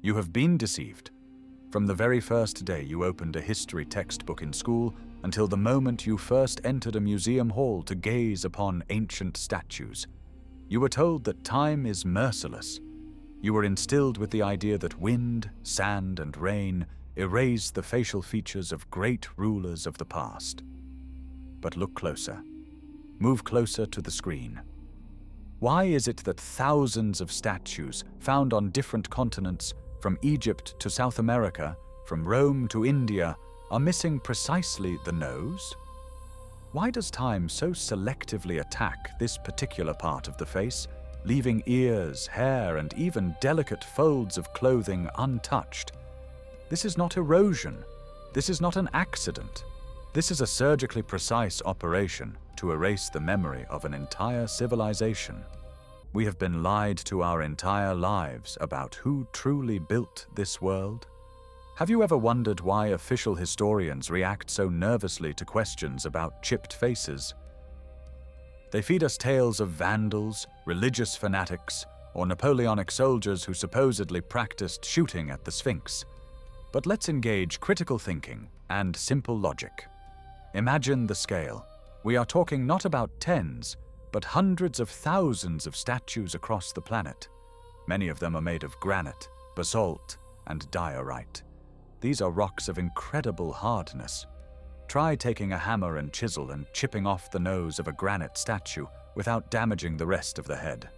You have been deceived. From the very first day you opened a history textbook in school until the moment you first entered a museum hall to gaze upon ancient statues, you were told that time is merciless. You were instilled with the idea that wind, sand, and rain erase the facial features of great rulers of the past. But look closer. Move closer to the screen. Why is it that thousands of statues found on different continents, from Egypt to South America, from Rome to India, are missing precisely the nose? Why does time so selectively attack this particular part of the face, leaving ears, hair, and even delicate folds of clothing untouched? This is not erosion. This is not an accident. This is a surgically precise operation to erase the memory of an entire civilization. We have been lied to our entire lives about who truly built this world. Have you ever wondered why official historians react so nervously to questions about chipped faces? They feed us tales of vandals, religious fanatics, or Napoleonic soldiers who supposedly practiced shooting at the Sphinx. But let's engage critical thinking and simple logic. Imagine the scale. We are talking not about tens, but hundreds of thousands of statues across the planet. Many of them are made of granite, basalt, and diorite. These are rocks of incredible hardness. Try taking a hammer and chisel and chipping off the nose of a granite statue without damaging the rest of the head.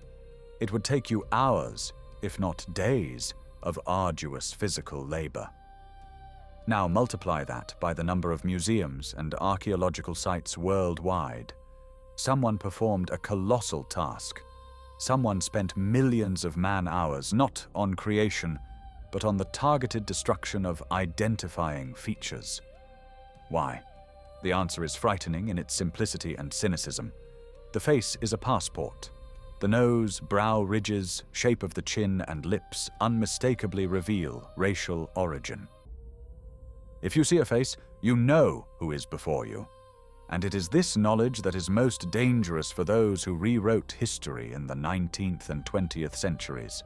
It would take you hours, if not days, of arduous physical labor. Now multiply that by the number of museums and archaeological sites worldwide. Someone performed a colossal task. Someone spent millions of man-hours not on creation, but on the targeted destruction of identifying features. Why? The answer is frightening in its simplicity and cynicism. The face is a passport. The nose, brow ridges, shape of the chin, and lips unmistakably reveal racial origin. If you see a face, you know who is before you. And it is this knowledge that is most dangerous for those who rewrote history in the 19th and 20th centuries.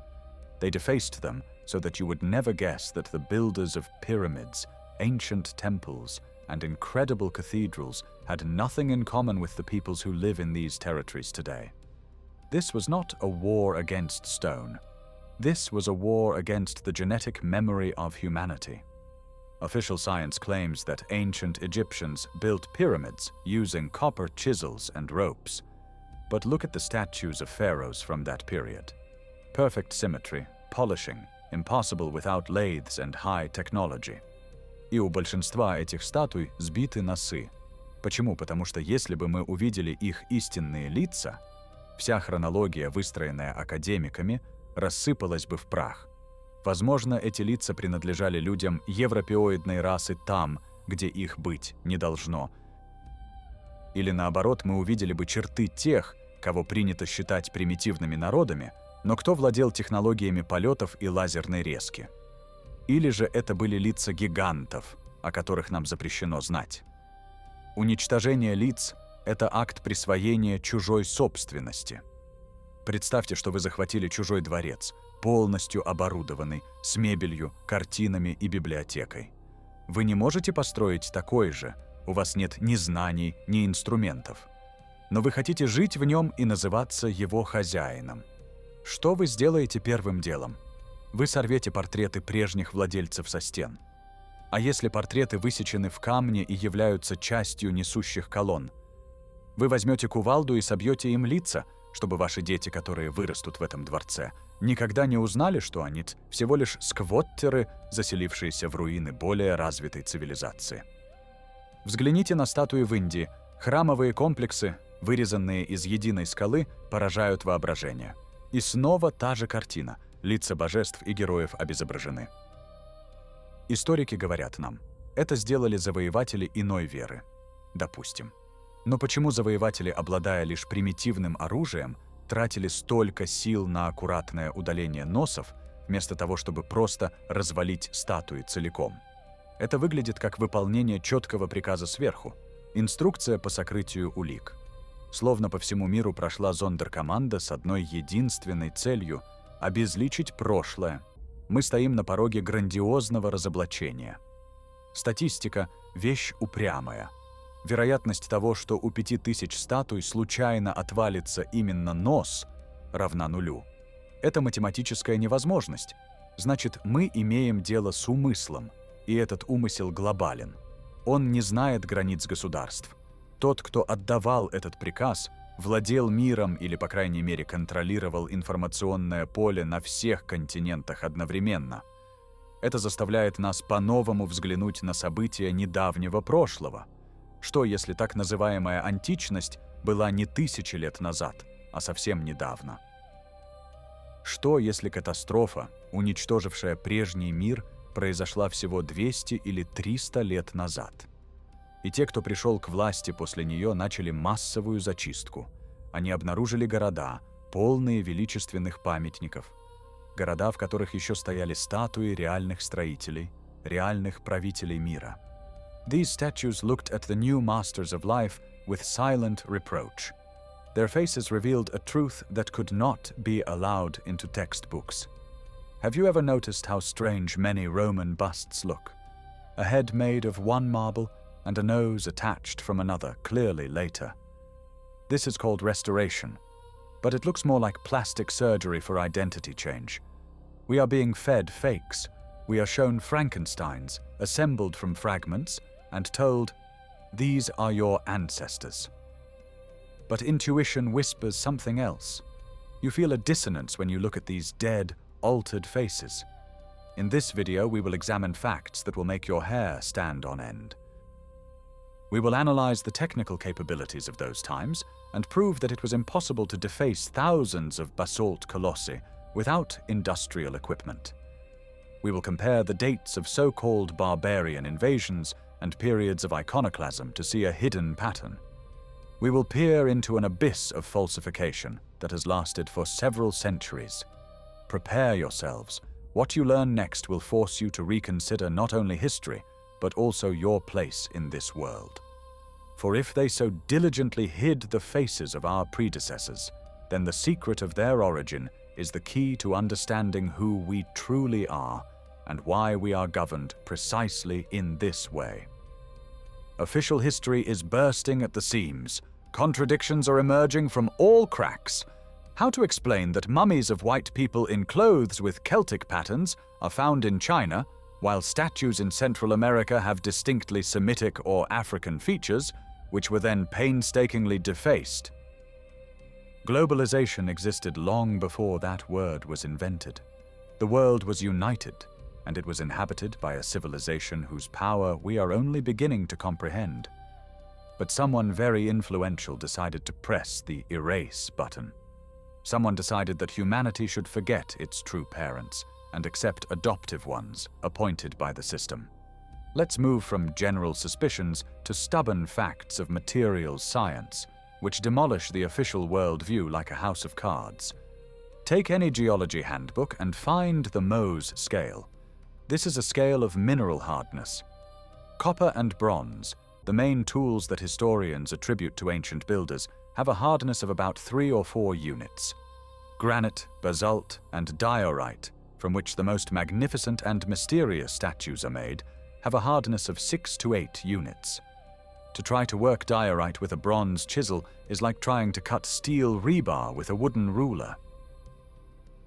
They defaced them so that you would never guess that the builders of pyramids, ancient temples, and incredible cathedrals had nothing in common with the peoples who live in these territories today. This was not a war against stone. This was a war against the genetic memory of humanity. Official science claims that ancient Egyptians built pyramids using copper chisels and ropes. But look at the statues of pharaohs from that period. Perfect symmetry, polishing, impossible without lathes and high technology. И у большинства этих статуй сбиты носы. Почему? Потому что если бы мы увидели их истинные лица, вся хронология, выстроенная академиками, рассыпалась бы в прах. Возможно, эти лица принадлежали людям европеоидной расы там, где их быть не должно. Или наоборот, мы увидели бы черты тех, кого принято считать примитивными народами, но кто владел технологиями полетов и лазерной резки. Или же это были лица гигантов, о которых нам запрещено знать. Уничтожение лиц – это акт присвоения чужой собственности. Представьте, что вы захватили чужой дворец, полностью оборудованный, с мебелью, картинами и библиотекой. Вы не можете построить такой же, у вас нет ни знаний, ни инструментов. Но вы хотите жить в нем и называться его хозяином. Что вы сделаете первым делом? Вы сорвете портреты прежних владельцев со стен. А если портреты высечены в камне и являются частью несущих колонн? Вы возьмете кувалду и собьете им лица, чтобы ваши дети, которые вырастут в этом дворце, никогда не узнали, что они всего лишь сквоттеры, заселившиеся в руины более развитой цивилизации. Взгляните на статуи в Индии. Храмовые комплексы, вырезанные из единой скалы, поражают воображение. И снова та же картина. Лица божеств и героев обезображены. Историки говорят нам, это сделали завоеватели иной веры. Допустим. Но почему завоеватели, обладая лишь примитивным оружием, тратили столько сил на аккуратное удаление носов, вместо того, чтобы просто развалить статуи целиком? Это выглядит как выполнение четкого приказа сверху, инструкция по сокрытию улик. Словно по всему миру прошла зондеркоманда с одной единственной целью – обезличить прошлое. Мы стоим на пороге грандиозного разоблачения. Статистика – вещь упрямая. Вероятность того, что у 5000 статуй случайно отвалится именно нос, равна нулю. Это математическая невозможность. Значит, мы имеем дело с умыслом, и этот умысел глобален. Он не знает границ государств. Тот, кто отдавал этот приказ, владел миром или, по крайней мере, контролировал информационное поле на всех континентах одновременно. Это заставляет нас по-новому взглянуть на события недавнего прошлого. Что, если так называемая античность была не 1000 лет назад, а совсем недавно? Что, если катастрофа, уничтожившая прежний мир, произошла всего 200 или 300 лет назад? И те, кто пришел к власти после нее, начали массовую зачистку. Они обнаружили города, полные величественных памятников. Города, в которых еще стояли статуи реальных строителей, реальных правителей мира. These statues looked at the new masters of life with silent reproach. Their faces revealed a truth that could not be allowed into textbooks. Have you ever noticed how strange many Roman busts look? A head made of one marble and a nose attached from another clearly later. This is called restoration, but it looks more like plastic surgery for identity change. We are being fed fakes. We are shown Frankensteins, assembled from fragments, and told, "These are your ancestors." But intuition whispers something else. You feel a dissonance when you look at these dead, altered faces. In this video, we will examine facts that will make your hair stand on end. We will analyze the technical capabilities of those times and prove that it was impossible to deface thousands of basalt colossi without industrial equipment. We will compare the dates of so-called barbarian invasions and periods of iconoclasm to see a hidden pattern. We will peer into an abyss of falsification that has lasted for several centuries. Prepare yourselves. What you learn next will force you to reconsider not only history, but also your place in this world. For if they so diligently hid the faces of our predecessors, then the secret of their origin is the key to understanding who we truly are and why we are governed precisely in this way. Official history is bursting at the seams. Contradictions are emerging from all cracks. How to explain that mummies of white people in clothes with Celtic patterns are found in China, while statues in Central America have distinctly Semitic or African features, which were then painstakingly defaced? Globalization existed long before that word was invented. The world was united, and it was inhabited by a civilization whose power we are only beginning to comprehend. But someone very influential decided to press the erase button. Someone decided that humanity should forget its true parents and accept adoptive ones appointed by the system. Let's move from general suspicions to stubborn facts of materials science, which demolish the official worldview like a house of cards. Take any geology handbook and find the Mohs scale. This is a scale of mineral hardness. Copper and bronze, the main tools that historians attribute to ancient builders, have a hardness of about 3 or 4 units. Granite, basalt, and diorite, from which the most magnificent and mysterious statues are made, have a hardness of 6 to 8 units. To try to work diorite with a bronze chisel is like trying to cut steel rebar with a wooden ruler.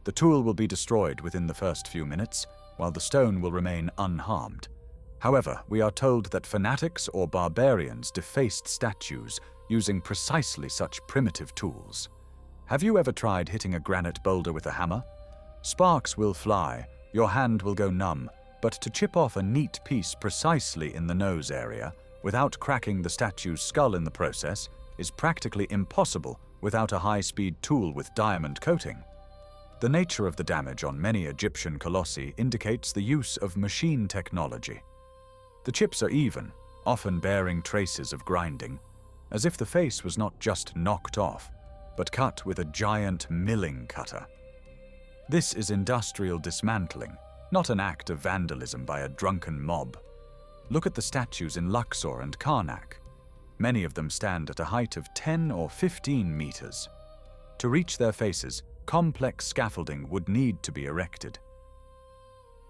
The tool will be destroyed within the first few minutes, while the stone will remain unharmed. However, we are told that fanatics or barbarians defaced statues using precisely such primitive tools. Have you ever tried hitting a granite boulder with a hammer? Sparks will fly, your hand will go numb, but to chip off a neat piece precisely in the nose area, without cracking the statue's skull in the process, is practically impossible without a high-speed tool with diamond coating. The nature of the damage on many Egyptian colossi indicates the use of machine technology. The chips are even, often bearing traces of grinding, as if the face was not just knocked off, but cut with a giant milling cutter. This is industrial dismantling, not an act of vandalism by a drunken mob. Look at the statues in Luxor and Karnak. Many of them stand at a height of 10 or 15 meters. To reach their faces, complex scaffolding would need to be erected.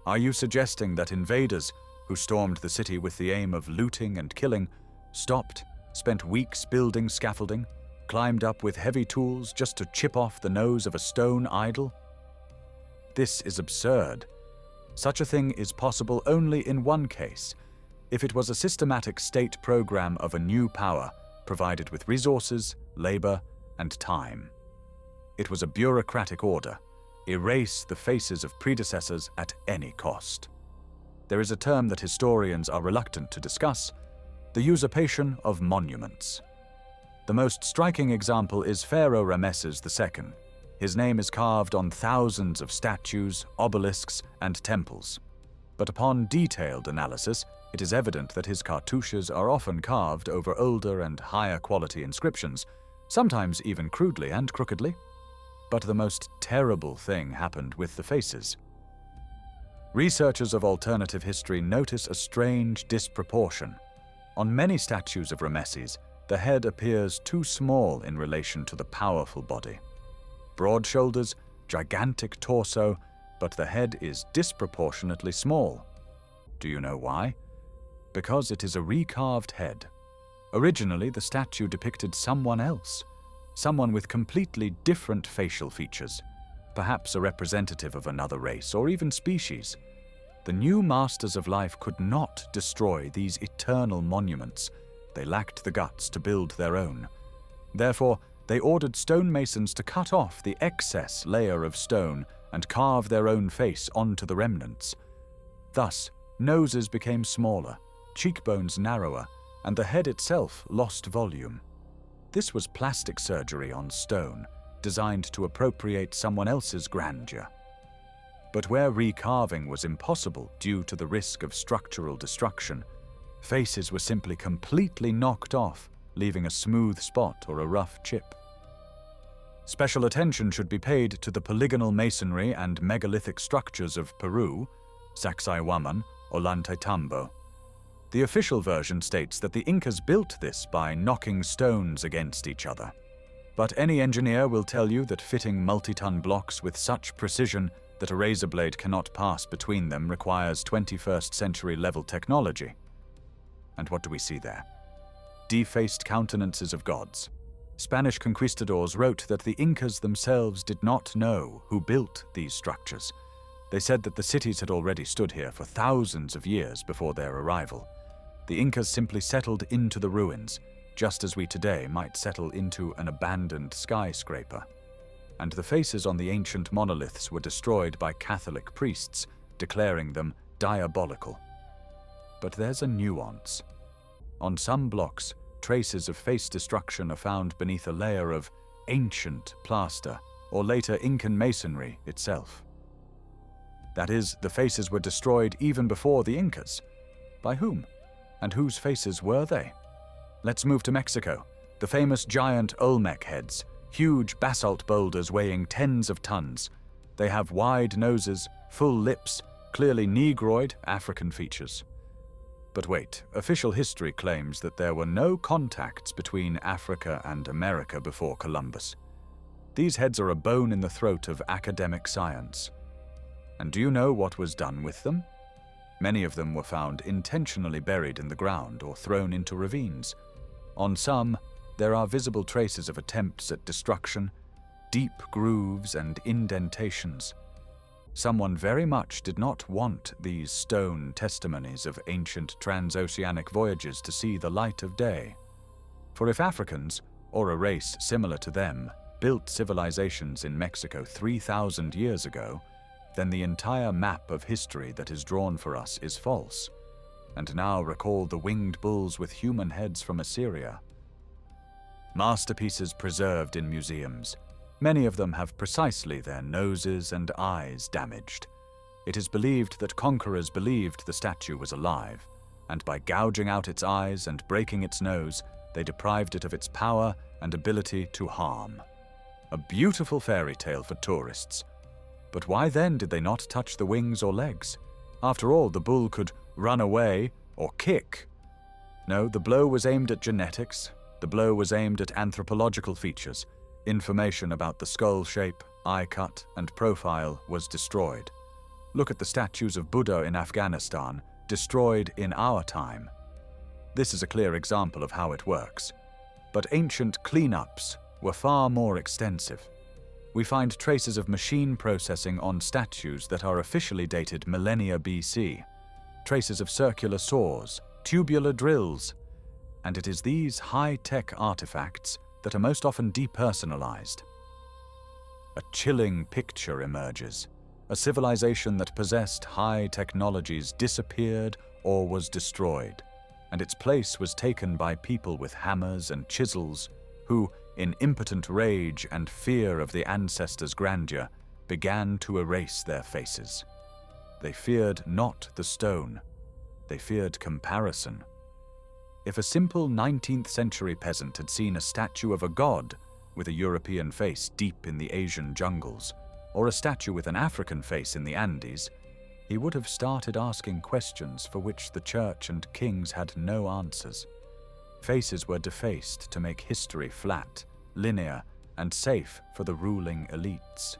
Are you suggesting that invaders, who stormed the city with the aim of looting and killing, stopped, spent weeks building scaffolding, climbed up with heavy tools just to chip off the nose of a stone idol? This is absurd. Such a thing is possible only in one case, if it was a systematic state program of a new power, provided with resources, labor, and time. It was a bureaucratic order. Erase the faces of predecessors at any cost. There is a term that historians are reluctant to discuss: the usurpation of monuments. The most striking example is Pharaoh Rameses II. His name is carved on thousands of statues, obelisks, and temples. But upon detailed analysis, it is evident that his cartouches are often carved over older and higher quality inscriptions, sometimes even crudely and crookedly. But the most terrible thing happened with the faces. Researchers of alternative history notice a strange disproportion. On many statues of Rameses, the head appears too small in relation to the powerful body. Broad shoulders, gigantic torso, but the head is disproportionately small. Do you know why? Because it is a recarved head. Originally, the statue depicted someone else, someone with completely different facial features, perhaps a representative of another race or even species. The new masters of life could not destroy these eternal monuments. They lacked the guts to build their own. Therefore, they ordered stonemasons to cut off the excess layer of stone and carve their own face onto the remnants. Thus, noses became smaller, cheekbones narrower, and the head itself lost volume. This was plastic surgery on stone, designed to appropriate someone else's grandeur. But where recarving was impossible due to the risk of structural destruction, faces were simply completely knocked off, leaving a smooth spot or a rough chip. Special attention should be paid to the polygonal masonry and megalithic structures of Peru, Sacsayhuaman, Ollantaytambo. The official version states that the Incas built this by knocking stones against each other. But any engineer will tell you that fitting multi-ton blocks with such precision that a razor blade cannot pass between them requires 21st century level technology. And what do we see there? Defaced countenances of gods. Spanish conquistadors wrote that the Incas themselves did not know who built these structures. They said that the cities had already stood here for thousands of years before their arrival. The Incas simply settled into the ruins, just as we today might settle into an abandoned skyscraper. And the faces on the ancient monoliths were destroyed by Catholic priests, declaring them diabolical. But there's a nuance. On some blocks, traces of face destruction are found beneath a layer of ancient plaster or later Incan masonry itself. That is, the faces were destroyed even before the Incas. By whom? And whose faces were they? Let's move to Mexico. The famous giant Olmec heads, huge basalt boulders weighing tens of tons. They have wide noses, full lips, clearly Negroid African features. But wait, official history claims that there were no contacts between Africa and America before Columbus. These heads are a bone in the throat of academic science. And do you know what was done with them? Many of them were found intentionally buried in the ground or thrown into ravines. On some, there are visible traces of attempts at destruction, deep grooves and indentations. Someone very much did not want these stone testimonies of ancient transoceanic voyages to see the light of day. For if Africans, or a race similar to them, built civilizations in Mexico 3,000 years ago, then the entire map of history that is drawn for us is false. And now recall the winged bulls with human heads from Assyria. Masterpieces preserved in museums. Many of them have precisely their noses and eyes damaged. It is believed that conquerors believed the statue was alive, and by gouging out its eyes and breaking its nose, they deprived it of its power and ability to harm. A beautiful fairy tale for tourists. But why then did they not touch the wings or legs? After all, the bull could run away or kick. No, the blow was aimed at genetics. The blow was aimed at anthropological features. Information about the skull shape, eye cut, and profile was destroyed. Look at the statues of Buddha in Afghanistan, destroyed in our time. This is a clear example of how it works. But ancient cleanups were far more extensive. We find traces of machine processing on statues that are officially dated millennia BC, traces of circular saws, tubular drills, and it is these high-tech artifacts that are most often depersonalized. A chilling picture emerges. A civilization that possessed high technologies disappeared or was destroyed, and its place was taken by people with hammers and chisels who, in impotent rage and fear of the ancestors' grandeur, began to erase their faces. They feared not the stone, they feared comparison. If a simple 19th century peasant had seen a statue of a god with a European face deep in the Asian jungles, or a statue with an African face in the Andes, he would have started asking questions for which the church and kings had no answers. Faces were defaced to make history flat, linear, and safe for the ruling elites,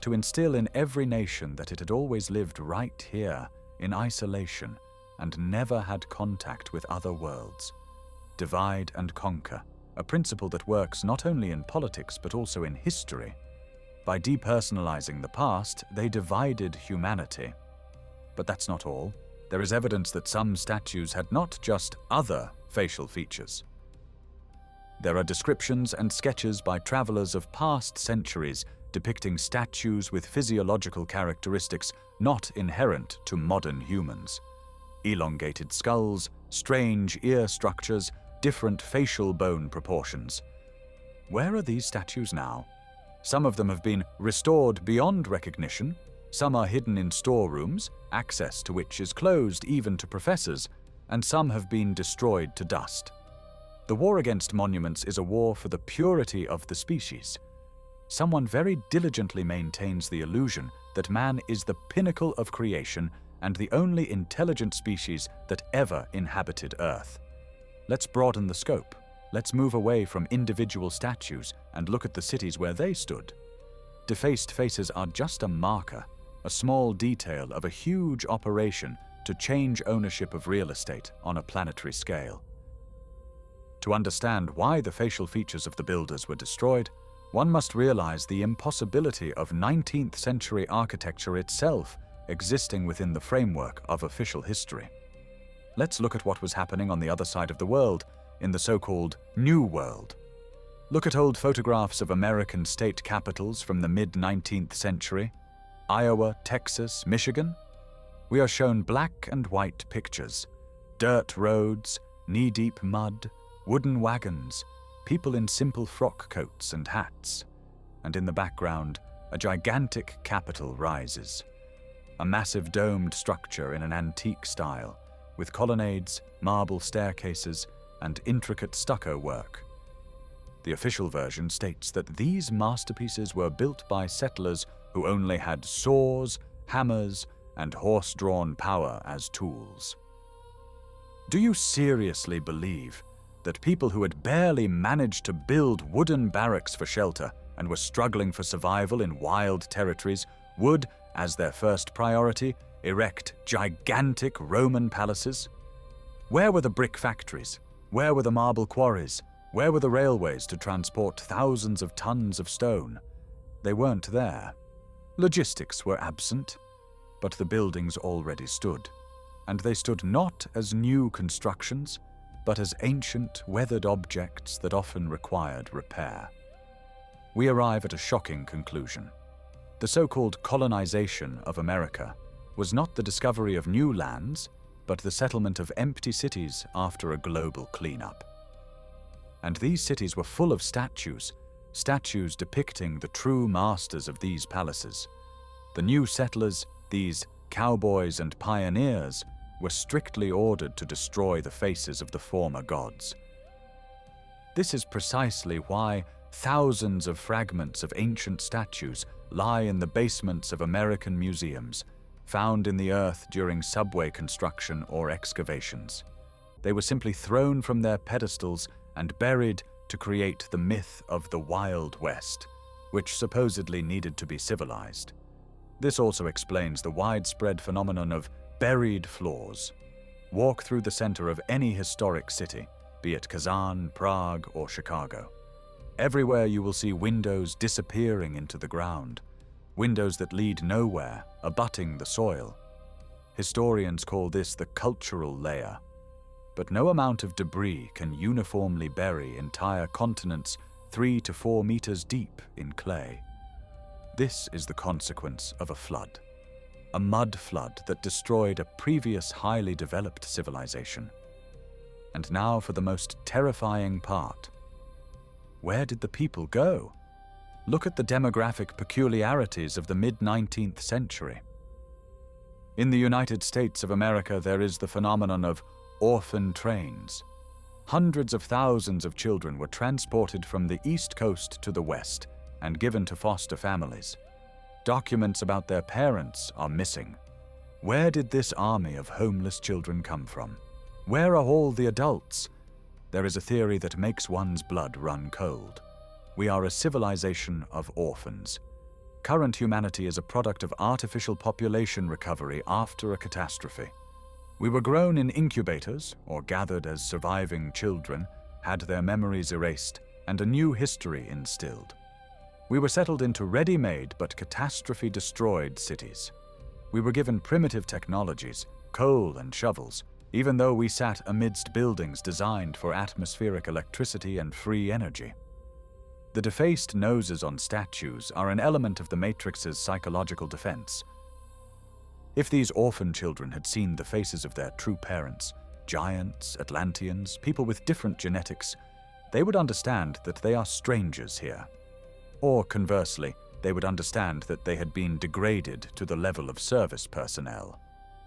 to instill in every nation that it had always lived right here, in isolation, and never had contact with other worlds. Divide and conquer, a principle that works not only in politics but also in history. By depersonalizing the past, they divided humanity. But that's not all. There is evidence that some statues had not just other facial features. There are descriptions and sketches by travelers of past centuries depicting statues with physiological characteristics not inherent to modern humans. Elongated skulls, strange ear structures, different facial bone proportions. Where are these statues now? Some of them have been restored beyond recognition, some are hidden in storerooms, access to which is closed even to professors, and some have been destroyed to dust. The war against monuments is a war for the purity of the species. Someone very diligently maintains the illusion that man is the pinnacle of creation and the only intelligent species that ever inhabited Earth. Let's broaden the scope. Let's move away from individual statues and look at the cities where they stood. Defaced faces are just a marker, a small detail of a huge operation to change ownership of real estate on a planetary scale. To understand why the facial features of the builders were destroyed, one must realize the impossibility of 19th century architecture itself existing within the framework of official history. Let's look at what was happening on the other side of the world, in the so-called New World. Look at old photographs of American state capitals from the mid-19th century, Iowa, Texas, Michigan. We are shown black and white pictures, dirt roads, knee-deep mud, wooden wagons, people in simple frock coats and hats, and in the background, a gigantic capitol rises. A massive domed structure in an antique style, with colonnades, marble staircases, and intricate stucco work. The official version states that these masterpieces were built by settlers who only had saws, hammers, and horse-drawn power as tools. Do you seriously believe that people who had barely managed to build wooden barracks for shelter and were struggling for survival in wild territories would, as their first priority, erect gigantic Roman palaces? Where were the brick factories? Where were the marble quarries? Where were the railways to transport thousands of tons of stone? They weren't there. Logistics were absent, but the buildings already stood. And they stood not as new constructions, but as ancient, weathered objects that often required repair. We arrive at a shocking conclusion. The so-called colonization of America was not the discovery of new lands, but the settlement of empty cities after a global cleanup. And these cities were full of statues depicting the true masters of these palaces. The new settlers, these cowboys and pioneers, were strictly ordered to destroy the faces of the former gods. This is precisely why thousands of fragments of ancient statues lie in the basements of American museums, found in the earth during subway construction or excavations. They were simply thrown from their pedestals and buried to create the myth of the Wild West, which supposedly needed to be civilized. This also explains the widespread phenomenon of buried floors. Walk through the center of any historic city, be it Kazan, Prague, or Chicago. Everywhere you will see windows disappearing into the ground, windows that lead nowhere, abutting the soil. Historians call this the cultural layer. But no amount of debris can uniformly bury entire continents 3 to 4 meters deep in clay. This is the consequence of a flood. A mud flood that destroyed a previous highly developed civilization. And now for the most terrifying part. Where did the people go? Look at the demographic peculiarities of the mid-19th century. In the United States of America, there is the phenomenon of orphan trains. Hundreds of thousands of children were transported from the East Coast to the West and given to foster families. Documents about their parents are missing. Where did this army of homeless children come from? Where are all the adults? There is a theory that makes one's blood run cold. We are a civilization of orphans. Current humanity is a product of artificial population recovery after a catastrophe. We were grown in incubators, or gathered as surviving children, had their memories erased, and a new history instilled. We were settled into ready-made but catastrophe-destroyed cities. We were given primitive technologies, coal and shovels, even though we sat amidst buildings designed for atmospheric electricity and free energy. The defaced noses on statues are an element of the Matrix's psychological defense. If these orphan children had seen the faces of their true parents, giants, Atlanteans, people with different genetics, they would understand that they are strangers here. Or conversely, they would understand that they had been degraded to the level of service personnel.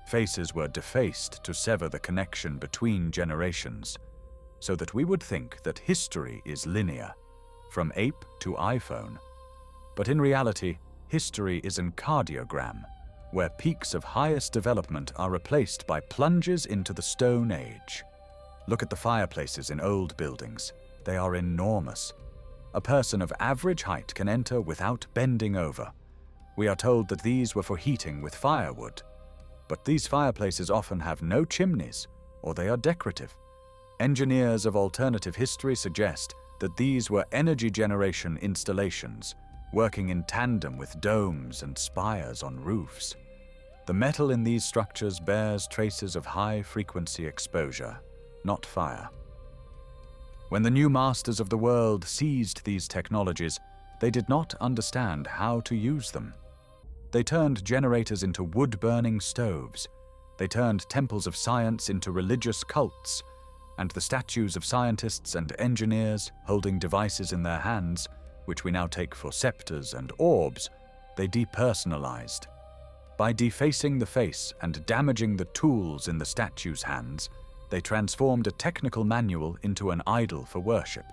Faces were defaced to sever the connection between generations, so that we would think that history is linear, from ape to iPhone. But in reality, history is an cardiogram, where peaks of highest development are replaced by plunges into the Stone Age. Look at the fireplaces in old buildings. They are enormous. A person of average height can enter without bending over. We are told that these were for heating with firewood. But these fireplaces often have no chimneys, or they are decorative. Engineers of alternative history suggest that these were energy generation installations, working in tandem with domes and spires on roofs. The metal in these structures bears traces of high-frequency exposure, not fire. When the new masters of the world seized these technologies, they did not understand how to use them. They turned generators into wood-burning stoves. They turned temples of science into religious cults, and the statues of scientists and engineers holding devices in their hands, which we now take for scepters and orbs, they depersonalized. By defacing the face and damaging the tools in the statue's hands, they transformed a technical manual into an idol for worship.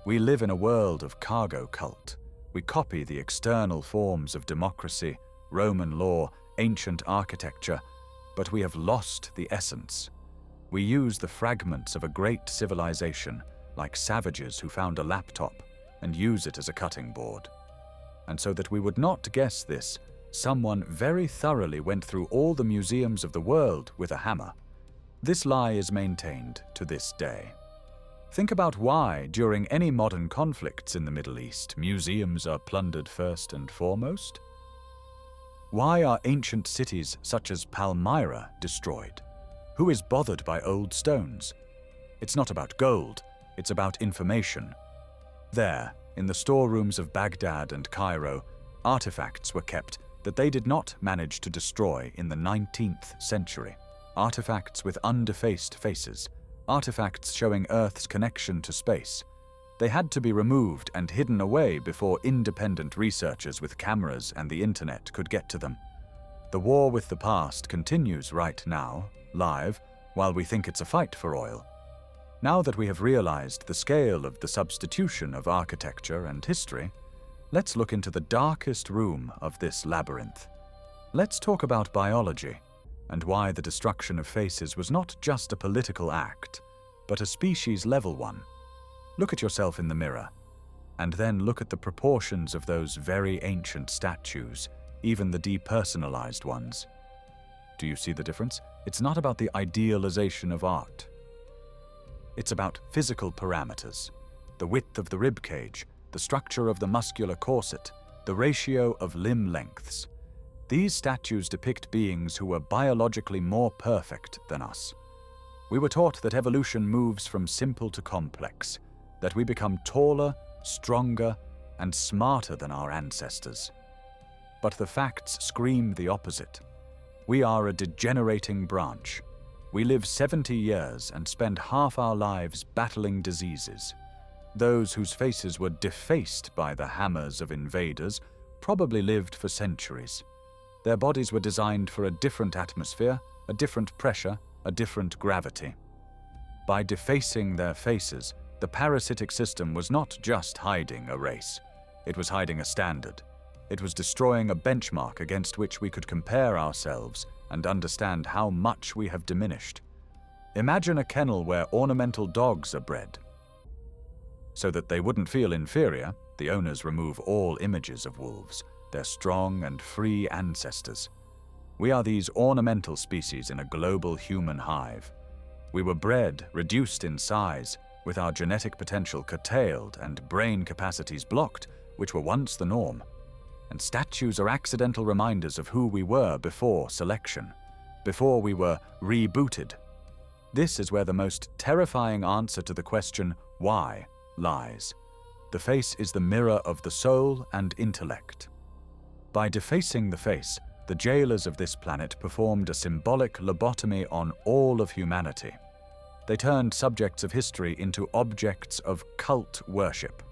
We live in a world of cargo cult. We copy the external forms of democracy, Roman law, ancient architecture, but we have lost the essence. We use the fragments of a great civilization, like savages who found a laptop, and use it as a cutting board. And so that we would not guess this, someone very thoroughly went through all the museums of the world with a hammer. This lie is maintained to this day. Think about why, during any modern conflicts in the Middle East, museums are plundered first and foremost. Why are ancient cities such as Palmyra destroyed? Who is bothered by old stones? It's not about gold, it's about information. There, in the storerooms of Baghdad and Cairo, artifacts were kept that they did not manage to destroy in the 19th century. Artifacts with undefaced faces, artifacts showing Earth's connection to space. They had to be removed and hidden away before independent researchers with cameras and the internet could get to them. The war with the past continues right now, live, while we think it's a fight for oil. Now that we have realized the scale of the substitution of architecture and history, let's look into the darkest room of this labyrinth. Let's talk about biology, and why the destruction of faces was not just a political act, but a species-level one. Look at yourself in the mirror, and then look at the proportions of those very ancient statues, even the depersonalized ones. Do you see the difference? It's not about the idealization of art. It's about physical parameters, the width of the rib cage, the structure of the muscular corset, the ratio of limb lengths. These statues depict beings who were biologically more perfect than us. We were taught that evolution moves from simple to complex, that we become taller, stronger, and smarter than our ancestors. But the facts scream the opposite. We are a degenerating branch. We live 70 years and spend half our lives battling diseases. Those whose faces were defaced by the hammers of invaders probably lived for centuries. Their bodies were designed for a different atmosphere, a different pressure, a different gravity. By defacing their faces, the parasitic system was not just hiding a race. It was hiding a standard. It was destroying a benchmark against which we could compare ourselves and understand how much we have diminished. Imagine a kennel where ornamental dogs are bred. So that they wouldn't feel inferior, the owners remove all images of wolves, their strong and free ancestors. We are these ornamental species in a global human hive. We were bred, reduced in size, with our genetic potential curtailed and brain capacities blocked, which were once the norm. And statues are accidental reminders of who we were before selection, before we were rebooted. This is where the most terrifying answer to the question, why, lies. The face is the mirror of the soul and intellect. By defacing the face, the jailers of this planet performed a symbolic lobotomy on all of humanity. They turned subjects of history into objects of cult worship.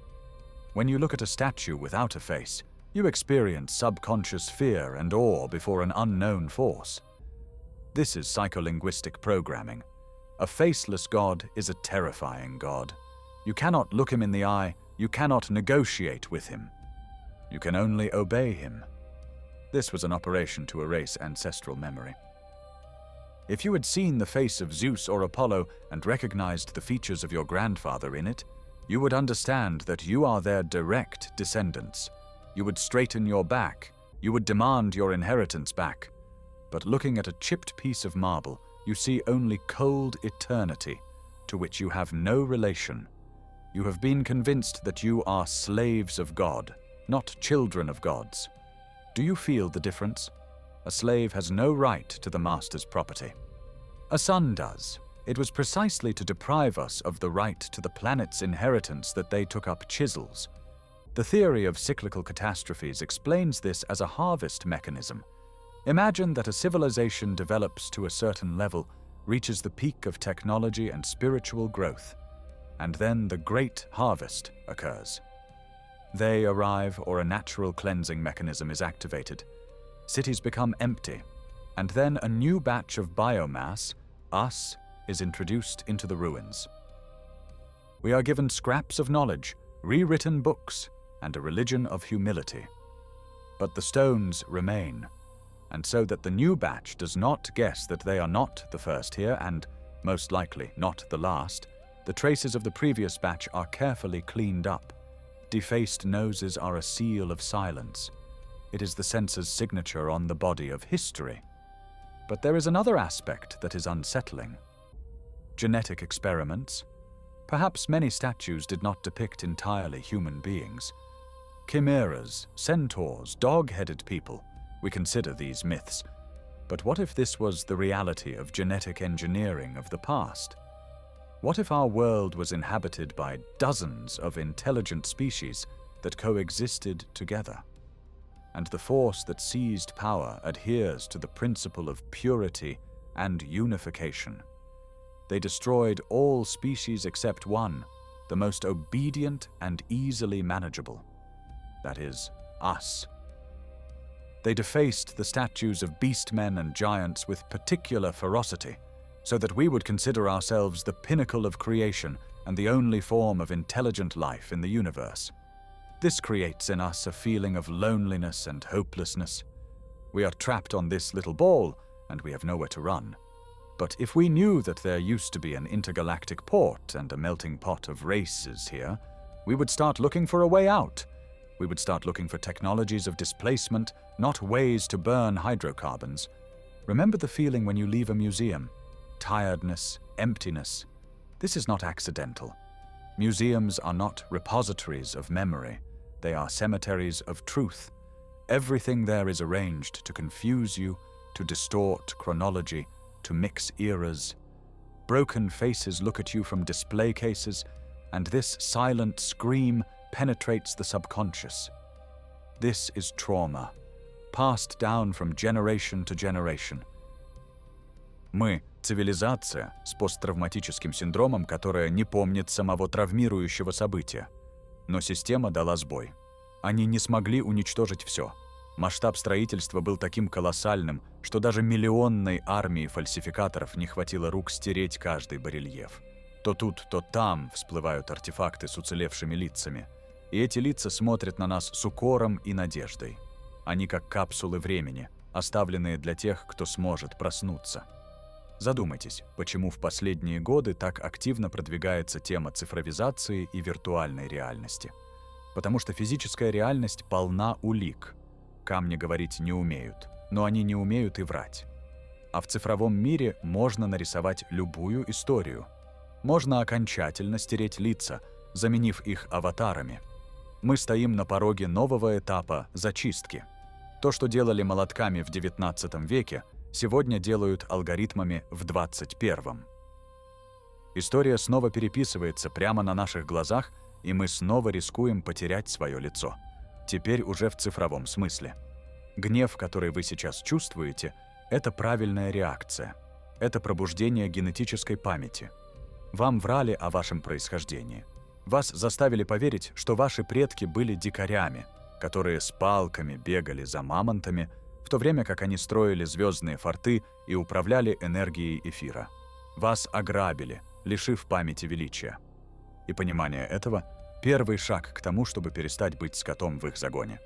When you look at a statue without a face, you experience subconscious fear and awe before an unknown force. This is psycholinguistic programming. A faceless God is a terrifying God. You cannot look him in the eye, you cannot negotiate with him. You can only obey him. This was an operation to erase ancestral memory. If you had seen the face of Zeus or Apollo and recognized the features of your grandfather in it, you would understand that you are their direct descendants. You would straighten your back, you would demand your inheritance back. But looking at a chipped piece of marble, you see only cold eternity, to which you have no relation. You have been convinced that you are slaves of God, not children of gods. Do you feel the difference? A slave has no right to the master's property. A son does. It was precisely to deprive us of the right to the planet's inheritance that they took up chisels. The theory of cyclical catastrophes explains this as a harvest mechanism. Imagine that a civilization develops to a certain level, reaches the peak of technology and spiritual growth, and then the great harvest occurs. They arrive or a natural cleansing mechanism is activated. Cities become empty, and then a new batch of biomass, us, is introduced into the ruins. We are given scraps of knowledge, rewritten books, and a religion of humility. But the stones remain, and so that the new batch does not guess that they are not the first here and, most likely, not the last, the traces of the previous batch are carefully cleaned up. Defaced noses are a seal of silence. It is the censor's signature on the body of history. But there is another aspect that is unsettling. Genetic experiments. Perhaps many statues did not depict entirely human beings. Chimeras, centaurs, dog-headed people, we consider these myths. But what if this was the reality of genetic engineering of the past? What if our world was inhabited by dozens of intelligent species that coexisted together? And the force that seized power adheres to the principle of purity and unification. They destroyed all species except one, the most obedient and easily manageable. That is, us. They defaced the statues of beastmen and giants with particular ferocity, so that we would consider ourselves the pinnacle of creation and the only form of intelligent life in the universe. This creates in us a feeling of loneliness and hopelessness. We are trapped on this little ball, and we have nowhere to run. But if we knew that there used to be an intergalactic port and a melting pot of races here, we would start looking for a way out. We would start looking for technologies of displacement, not ways to burn hydrocarbons. Remember the feeling when you leave a museum? Tiredness, emptiness. This is not accidental. Museums are not repositories of memory. They are cemeteries of truth. Everything there is arranged to confuse you, to distort chronology, to mix eras. Broken faces look at you from display cases, and this silent scream penetrates the subconscious. This is trauma, passed down from generation to generation. Мы – цивилизация с посттравматическим синдромом, которая не помнит самого травмирующего события. Но система дала сбой. Они не смогли уничтожить все. Масштаб строительства был таким колоссальным, что даже миллионной армии фальсификаторов не хватило рук стереть каждый барельеф. То тут, то там всплывают артефакты с уцелевшими лицами. И эти лица смотрят на нас с укором и надеждой. Они как капсулы времени, оставленные для тех, кто сможет проснуться. Задумайтесь, почему в последние годы так активно продвигается тема цифровизации и виртуальной реальности. Потому что физическая реальность полна улик. Камни говорить не умеют, но они не умеют и врать. А в цифровом мире можно нарисовать любую историю. Можно окончательно стереть лица, заменив их аватарами. Мы стоим на пороге нового этапа зачистки. То, что делали молотками в XIX веке, сегодня делают алгоритмами в XXI. История снова переписывается прямо на наших глазах, и мы снова рискуем потерять свое лицо. Теперь уже в цифровом смысле. Гнев, который вы сейчас чувствуете, это правильная реакция. Это пробуждение генетической памяти. Вам врали о вашем происхождении. Вас заставили поверить, что ваши предки были дикарями, которые с палками бегали за мамонтами, в то время как они строили звездные форты и управляли энергией эфира. Вас ограбили, лишив памяти величия. И понимание этого – первый шаг к тому, чтобы перестать быть скотом в их загоне.